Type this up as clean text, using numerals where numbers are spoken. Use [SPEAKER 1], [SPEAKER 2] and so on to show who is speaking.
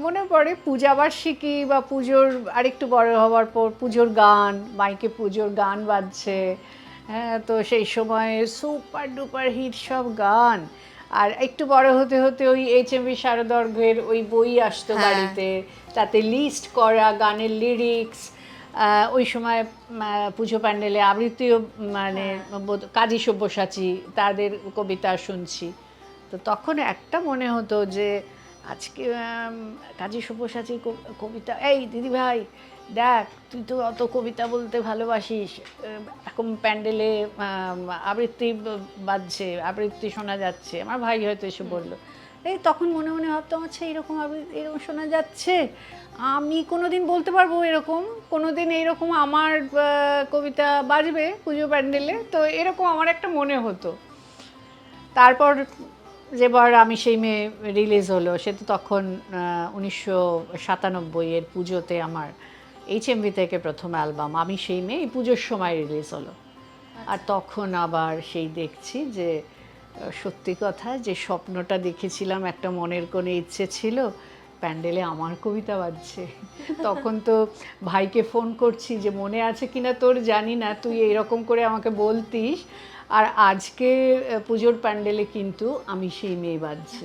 [SPEAKER 1] মনে পড়ে পূজাবার্ষিকী বা পুজোর আরেকটু বড় হওয়ার পর পুজোর গান, মাইকে পুজোর গান বাজছে। হ্যাঁ, তো সেই সময় সুপার ডুপার হিট সব গান। আর একটু বড় হতে হতে ওই HMV শারদর্ঘের ওই বই আসতো বাড়িতে, তাতে লিস্ট করা গানের লিরিক্স। ওই সময় পুজো প্যান্ডেলে আবৃত্তিও, মানে কাজী সব্যসাচী তাদের কবিতা শুনছি। তো তখন একটা মনে হতো যে আজকে কাজী সব্যসাচীর কবিতা, এই দিদি ভাই দেখ, তুই তো অত কবিতা বলতে ভালোবাসিস, এখন প্যান্ডেলে আবৃত্তি বাজছে, আবৃত্তি শোনা যাচ্ছে। আমার ভাই হয়তো এসে বললো, এই তখন মনে মনে ভাবতাম, আচ্ছা এরকম এরকম শোনা যাচ্ছে, আমি কোনোদিন বলতে পারবো এরকম, কোনোদিন এইরকম আমার কবিতা বাজবে পুজো প্যান্ডেলে? তো এরকম আমার একটা মনে হতো। তারপর যেবার আমি সেই মেয়ে রিলিজ হলো, সে তো তখন 1997 পুজোতে আমার HMV থেকে প্রথম অ্যালবাম আমি সেই মেয়ে এই পুজোর সময় রিলিজ হলো। আর তখন আবার সেই দেখছি যে সত্যি কথা, যে স্বপ্নটা দেখেছিলাম, একটা মনের কোণে ইচ্ছে ছিল প্যান্ডেলে আমার কবিতা বাজছে। তখন তো ভাইকে ফোন করছি যে মনে আছে কিনা তোর জানি না, তুই এইরকম করে আমাকে বলতিস, আর আজকে পুজোর প্যান্ডেলে কিন্তু আমি সেই মেয়ে বাজছি।